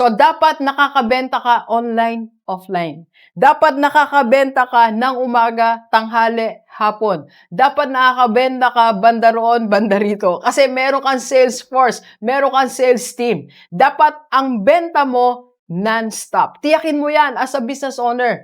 So, dapat nakakabenta ka online, offline. Dapat nakakabenta ka ng umaga, tanghali, hapon. Dapat nakakabenta ka banda roon, banda rito. Kasi meron kang sales force, meron kang sales team. Dapat ang benta mo non-stop. Tiyakin mo yan as a business owner.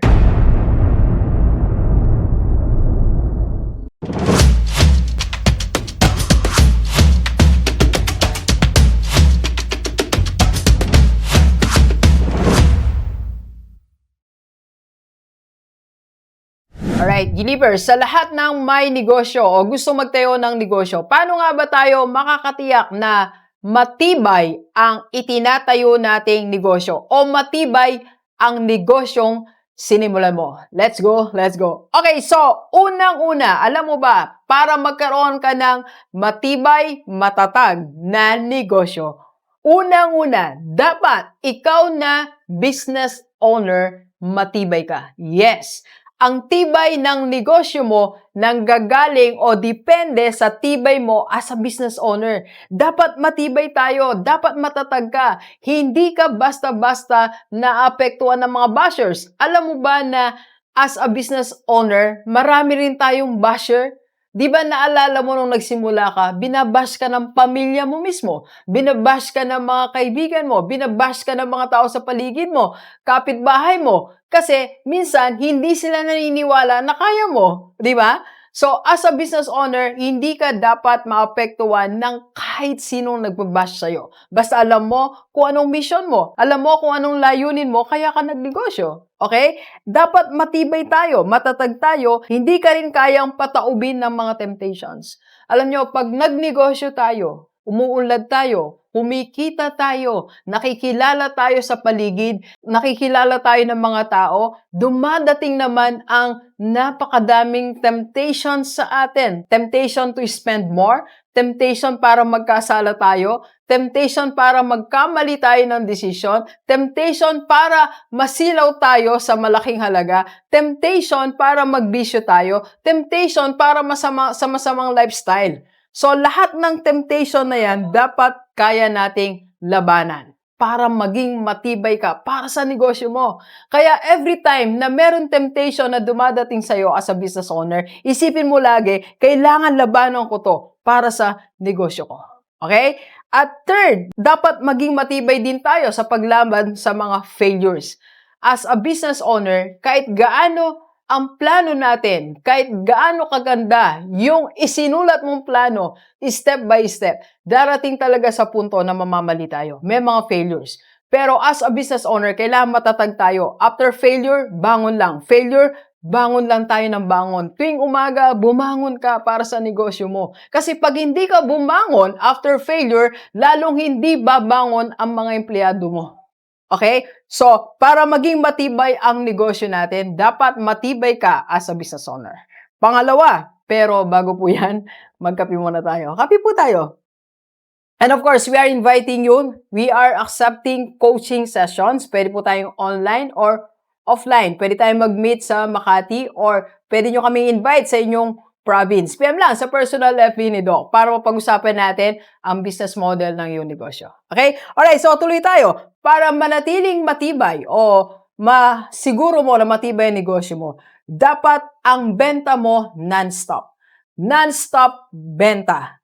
Alright, Gilibers, sa lahat ng may negosyo o gusto magtayo ng negosyo, paano nga ba tayo makakatiyak na matibay ang itinatayo nating negosyo o matibay ang negosyong sinimulan mo? Let's go, let's go. Okay, so unang-una, alam mo ba, para magkaroon ka ng matibay, matatag na negosyo, unang-una, dapat ikaw na business owner, matibay ka. Yes. Ang tibay ng negosyo mo nanggagaling o depende sa tibay mo as a business owner. Dapat matibay tayo, dapat matatag ka. Hindi ka basta-basta naapektuhan ng mga bashers. Alam mo ba na as a business owner, marami rin tayong basher? Di ba naalala mo nung nagsimula ka, binabash ka ng pamilya mo mismo, binabash ka ng mga kaibigan mo, binabash ka ng mga tao sa paligid mo, kapitbahay mo, kasi minsan hindi sila naniniwala na kaya mo, di ba? So, as a business owner, hindi ka dapat maapektuhan ng kahit sinong nagbabash sa'yo. Basta alam mo kung anong mission mo, alam mo kung anong layunin mo, kaya ka nagnegosyo. Okay? Dapat matibay tayo, matatag tayo, hindi ka rin kayang pataubin ng mga temptations. Alam nyo, pag nagnegosyo tayo, umuunlad tayo, kumikita tayo, nakikilala tayo sa paligid, nakikilala tayo ng mga tao, dumadating naman ang napakadaming temptation sa atin. Temptation to spend more, temptation para magkasala tayo, temptation para magkamali tayo ng desisyon, temptation para masilaw tayo sa malaking halaga, temptation para magbisyo tayo, temptation para sa masamang lifestyle. So, lahat ng temptation na yan, dapat kaya nating labanan para maging matibay ka para sa negosyo mo. Kaya every time na meron temptation na dumadating sa'yo as a business owner, isipin mo lagi, kailangan labanan ko to para sa negosyo ko. Okay? At third, dapat maging matibay din tayo sa paglaban sa mga failures. As a business owner, kahit gaano ang plano natin, kahit gaano kaganda yung isinulat mong plano, step by step, darating talaga sa punto na mamamali tayo. May mga failures. Pero as a business owner, kailangan matatag tayo. After failure, bangon lang. Failure, bangon lang tayo ng bangon. Tuwing umaga, bumangon ka para sa negosyo mo. Kasi pag hindi ka bumangon after failure, lalong hindi babangon ang mga empleyado mo. Okay? So, para maging matibay ang negosyo natin, dapat matibay ka as a business owner. Pangalawa, pero bago po yan, magkape muna tayo. Kape po tayo. And of course, we are inviting you. We are accepting coaching sessions. Pwede po tayong online or offline. Pwede tayong mag-meet sa Makati or pwede nyo kaming invite sa inyong province. PM lang sa personal FB ni Doc para mapag-usapan natin ang business model ng iyong negosyo. Okay? Alright, so tuloy tayo. Para manatiling matibay o masiguro mo na matibay ang negosyo mo, dapat ang benta mo non-stop. Non-stop benta.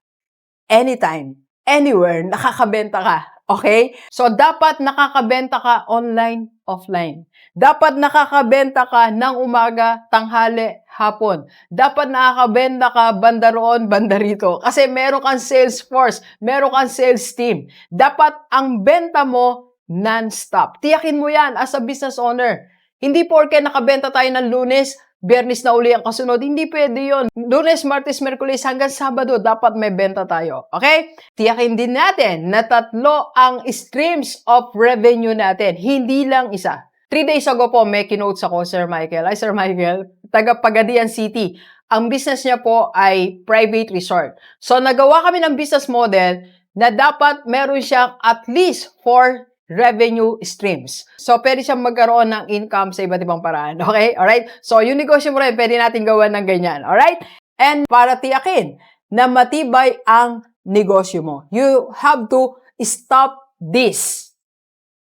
Anytime, anywhere, nakakabenta ka. Okay? So, dapat nakakabenta ka online, offline. Dapat nakakabenta ka ng umaga, tanghali, hapon. Dapat nakakabenta ka banda roon, banda rito. Kasi meron kang sales force, meron kang sales team. Dapat ang benta mo non-stop. Tiyakin mo yan as a business owner. Hindi porke nakabenta tayo ng Lunes, Biyernes na uli ang kasunod. Hindi pwede yun. Lunes, Martes, Merkulis hanggang Sabado, dapat may benta tayo. Okay? Tiyakin din natin na 3 ang streams of revenue natin. Hindi lang isa. 3 days ago po, may kinotes ako, Sir Michael. Ay, Sir Michael, taga Pagadian City. Ang business niya po ay private resort. So, nagawa kami ng business model na dapat meron siyang at least 4 revenue streams. So, pwede siyang magkaroon ng income sa iba't ibang paraan. Okay? Alright? So, yung negosyo mo rin, pwede natin gawan ng ganyan. Alright? And para tiyakin na matibay ang negosyo mo, you have to stop this.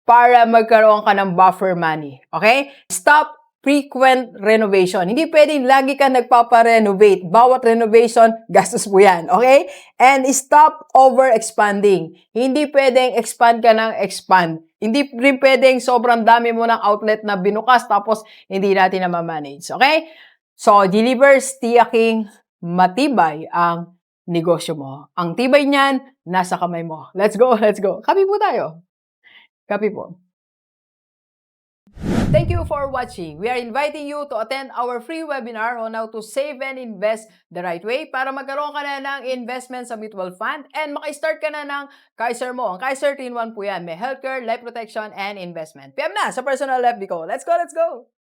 para magkaroon ka ng buffer money. Okay? Stop frequent renovation. Hindi pwedeng lagi ka nagpapa-renovate. Bawat renovation, gastos mo yan. Okay? And stop over-expanding. Hindi pwedeng expand ka ng expand. Hindi rin pwedeng sobrang dami mo ng outlet na binukas tapos hindi natin na ma-manage. Okay? So, Delivers, tiyaking matibay ang negosyo mo. Ang tibay niyan, nasa kamay mo. Let's go, let's go. Kape po tayo. Kape po. Thank you for watching. We are inviting you to attend our free webinar on how to save and invest the right way para magkaroon ka na ng investment sa mutual fund and maka-start ka na ng Kaiser mo. Ang Kaiser 3-in-1 po yan. May healthcare, life protection, and investment. PM na sa personal FB ko. Let's go, let's go!